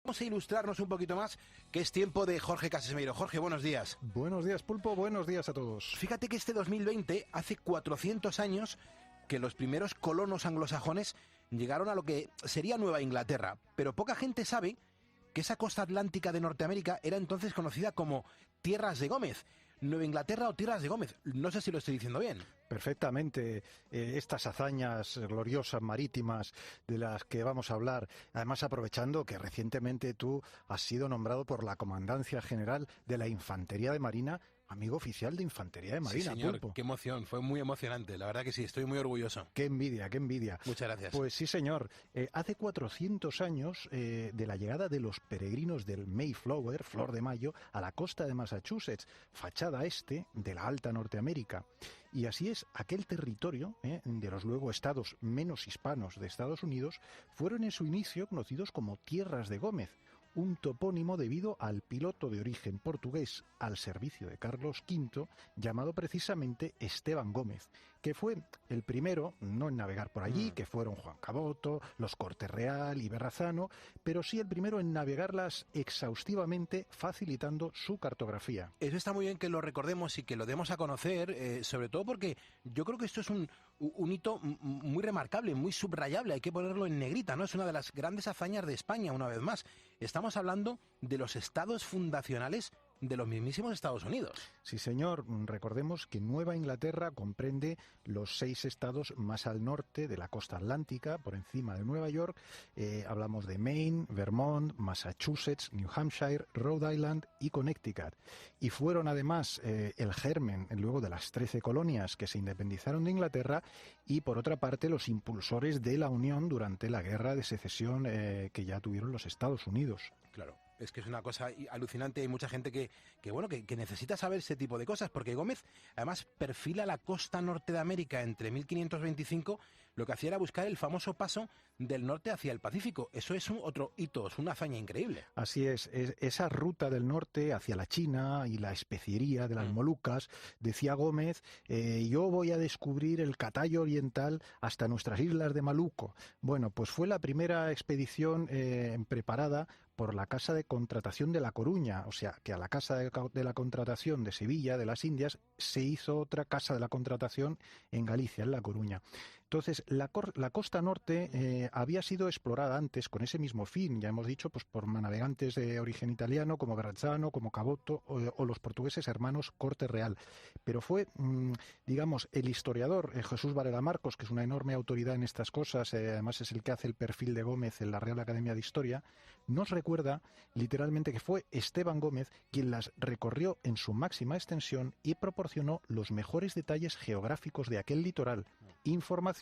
Vamos a ilustrarnos un poquito más, que es tiempo de Jorge Casemeiro. Jorge, buenos días. Buenos días, Pulpo, buenos días a todos. Fíjate que este 2020, hace 400 años, que los primeros colonos anglosajones llegaron a lo que sería Nueva Inglaterra, pero poca gente sabe que esa costa atlántica de Norteamérica era entonces conocida como Tierras de Gómez. Nueva Inglaterra o Tierras de Gómez. No sé si lo estoy diciendo bien. Perfectamente. Estas hazañas gloriosas marítimas de las que vamos a hablar, además aprovechando que recientemente tú has sido nombrado por la Comandancia General de la Infantería de Marina, amigo oficial de Infantería de Marina. Sí, señor, Pulpo. Qué emoción, fue muy emocionante, la verdad que sí, estoy muy orgulloso. Qué envidia, qué envidia. Muchas gracias. Pues sí, señor. Hace 400 años de la llegada de los peregrinos del Mayflower, Flor de Mayo, a la costa de Massachusetts, fachada este de la Alta Norteamérica. Y así es, aquel territorio de los luego estados menos hispanos de Estados Unidos fueron en su inicio conocidos como Tierras de Gómez, un topónimo debido al piloto de origen portugués al servicio de Carlos V, llamado precisamente Esteban Gómez, que fue el primero, no en navegar por allí, que fueron Juan Caboto, los Cortes Real y Berrazano, pero sí el primero en navegarlas exhaustivamente, facilitando su cartografía. Eso está muy bien que lo recordemos y que lo demos a conocer, sobre todo porque yo creo que esto es un hito muy remarcable, muy subrayable, hay que ponerlo en negrita, ¿no? Es una de las grandes hazañas de España, una vez más. Estamos hablando de los estados fundacionales de los mismísimos Estados Unidos. Sí, señor. Recordemos que Nueva Inglaterra comprende los 6 estados más al norte de la costa atlántica, por encima de Nueva York. Hablamos de Maine, Vermont, Massachusetts, New Hampshire, Rhode Island y Connecticut. Y fueron además el germen luego de las 13 colonias que se independizaron de Inglaterra y, por otra parte, los impulsores de la Unión durante la Guerra de Secesión que ya tuvieron los Estados Unidos. Claro. Es que es una cosa alucinante. Hay mucha gente que necesita saber ese tipo de cosas, porque Gómez además perfila la costa norte de América entre 1525, lo que hacía era buscar el famoso paso del norte hacia el Pacífico. Eso es otro hito, es una hazaña increíble. Así es, esa ruta del norte hacia la China y la especiería de las Molucas, decía Gómez, yo voy a descubrir el Catallo Oriental hasta nuestras islas de Maluco. Bueno, pues fue la primera expedición preparada por la Casa de Contratación de La Coruña, o sea, que a la Casa de la Contratación de Sevilla, de las Indias, se hizo otra Casa de la Contratación en Galicia, en La Coruña. Entonces, la costa norte había sido explorada antes con ese mismo fin, ya hemos dicho, pues por navegantes de origen italiano como Verrazano, como Caboto o los portugueses hermanos Cortes Real. Pero fue, digamos, el historiador Jesús Varela Marcos, que es una enorme autoridad en estas cosas, además es el que hace el perfil de Gómez en la Real Academia de Historia, nos recuerda literalmente que fue Esteban Gómez quien las recorrió en su máxima extensión y proporcionó los mejores detalles geográficos de aquel litoral, información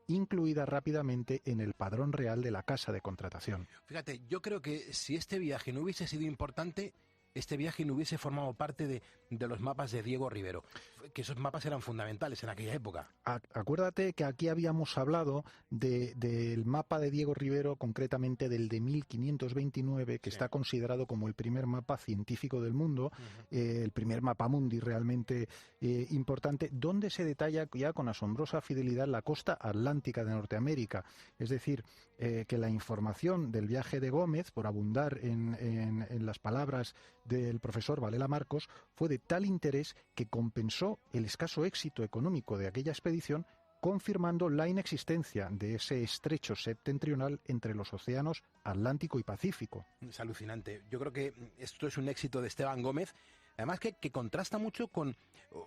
incluida rápidamente en el padrón real de la Casa de Contratación. Fíjate, yo creo que si este viaje no hubiese sido importante, este viaje no hubiese formado parte de los mapas de Diego Rivero, que esos mapas eran fundamentales en aquella época. Acuérdate que aquí habíamos hablado del mapa de Diego Rivero, concretamente del de 1529, que está considerado como el primer mapa científico del mundo, el primer mapa mundi realmente importante, donde se detalla ya con asombrosa fidelidad la costa atlántica de Norteamérica. Es decir, que la información del viaje de Gómez, por abundar en las palabras del profesor Varela Marcos, fue de tal interés que compensó el escaso éxito económico de aquella expedición, confirmando la inexistencia de ese estrecho septentrional entre los océanos Atlántico y Pacífico. Es alucinante. Yo creo que esto es un éxito de Esteban Gómez, además que contrasta mucho con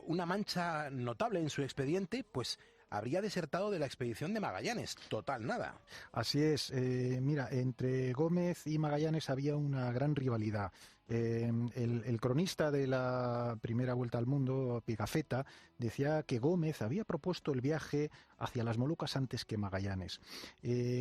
una mancha notable en su expediente, pues habría desertado de la expedición de Magallanes. Total, nada. Así es. Mira, entre Gómez y Magallanes había una gran rivalidad. El cronista de la primera vuelta al mundo, Pigafetta, decía que Gómez había propuesto el viaje hacia las Molucas antes que Magallanes.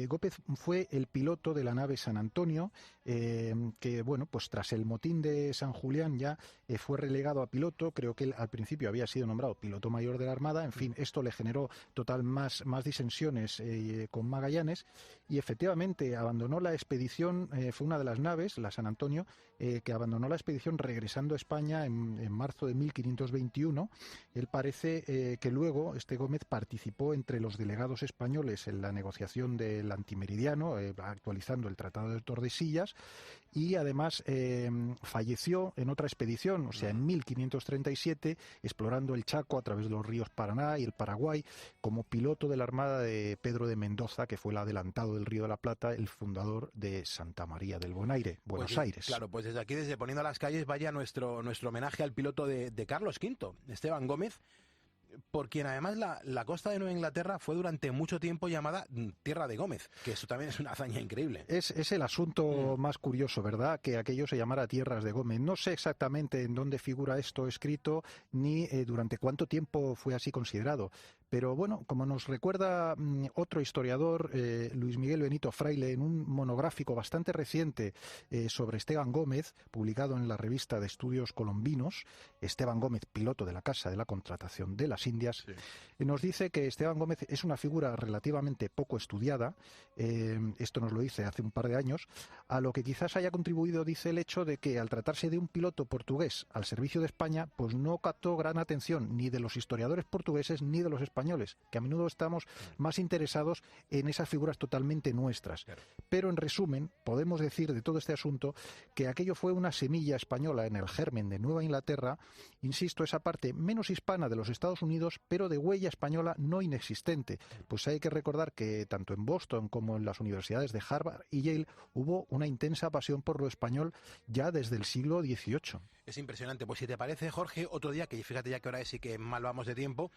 Gómez fue el piloto de la nave San Antonio, que, bueno, pues tras el motín de San Julián ya fue relegado a piloto. Creo que él al principio había sido nombrado piloto mayor de la Armada. En fin, esto le generó total más disensiones con Magallanes, y efectivamente abandonó la expedición. Fue una de las naves, la San Antonio, que abandonó la expedición regresando a España en marzo de 1521. Él parece que luego este Gómez participó entre los delegados españoles en la negociación del Antimeridiano, actualizando el Tratado de Tordesillas, y además falleció en otra expedición, o sea, en 1537, explorando el Chaco a través de los ríos Paraná y el Paraguay, como piloto de la Armada de Pedro de Mendoza, que fue el adelantado del Río de la Plata, el fundador de Santa María del Bonaire, Buenos Aires. Claro, pues desde aquí, desde Poniendo las Calles, vaya nuestro homenaje al piloto de Carlos V, Esteban Gómez, por quien además la costa de Nueva Inglaterra fue durante mucho tiempo llamada Tierra de Gómez, que eso también es una hazaña increíble. Es el asunto más curioso, ¿verdad?, que aquello se llamara Tierras de Gómez. No sé exactamente en dónde figura esto escrito, ni durante cuánto tiempo fue así considerado. Pero bueno, como nos recuerda otro historiador, Luis Miguel Benito Fraile, en un monográfico bastante reciente sobre Esteban Gómez, publicado en la revista de Estudios Colombinos, Esteban Gómez, piloto de la Casa de la Contratación de las Indias, nos dice que Esteban Gómez es una figura relativamente poco estudiada, esto nos lo dice hace un par de años, a lo que quizás haya contribuido, dice, el hecho de que al tratarse de un piloto portugués al servicio de España, pues no captó gran atención ni de los historiadores portugueses ni de los españoles, que a menudo estamos más interesados en esas figuras totalmente nuestras. Claro. Pero en resumen, podemos decir de todo este asunto que aquello fue una semilla española en el germen de Nueva Inglaterra, insisto, esa parte menos hispana de los Estados Unidos, pero de huella española no inexistente. Pues hay que recordar que tanto en Boston como en las universidades de Harvard y Yale hubo una intensa pasión por lo español ya desde el siglo XVIII. Es impresionante. Pues si te parece, Jorge, otro día, que fíjate ya que ahora sí que mal vamos de tiempo,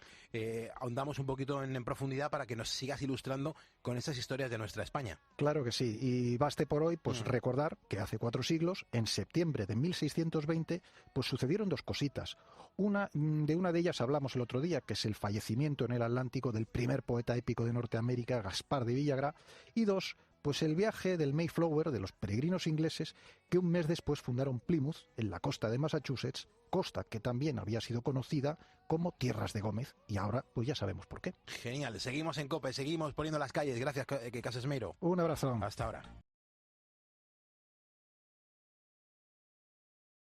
ahondamos un poquito en profundidad para que nos sigas ilustrando con estas historias de nuestra España. Claro que sí, y baste por hoy pues recordar que hace 4 siglos, en septiembre de 1620, pues sucedieron 2 cositas. De una de ellas hablamos el otro día, que es el fallecimiento en el Atlántico del primer poeta épico de Norteamérica, Gaspar de Villagrá, y 2, pues el viaje del Mayflower, de los peregrinos ingleses, que un mes después fundaron Plymouth, en la costa de Massachusetts, costa que también había sido conocida como Tierras de Gómez, y ahora pues ya sabemos por qué. Genial, seguimos en COPE, seguimos Poniendo las Calles. Gracias, Casasmeiro. Un abrazo. Hasta ahora.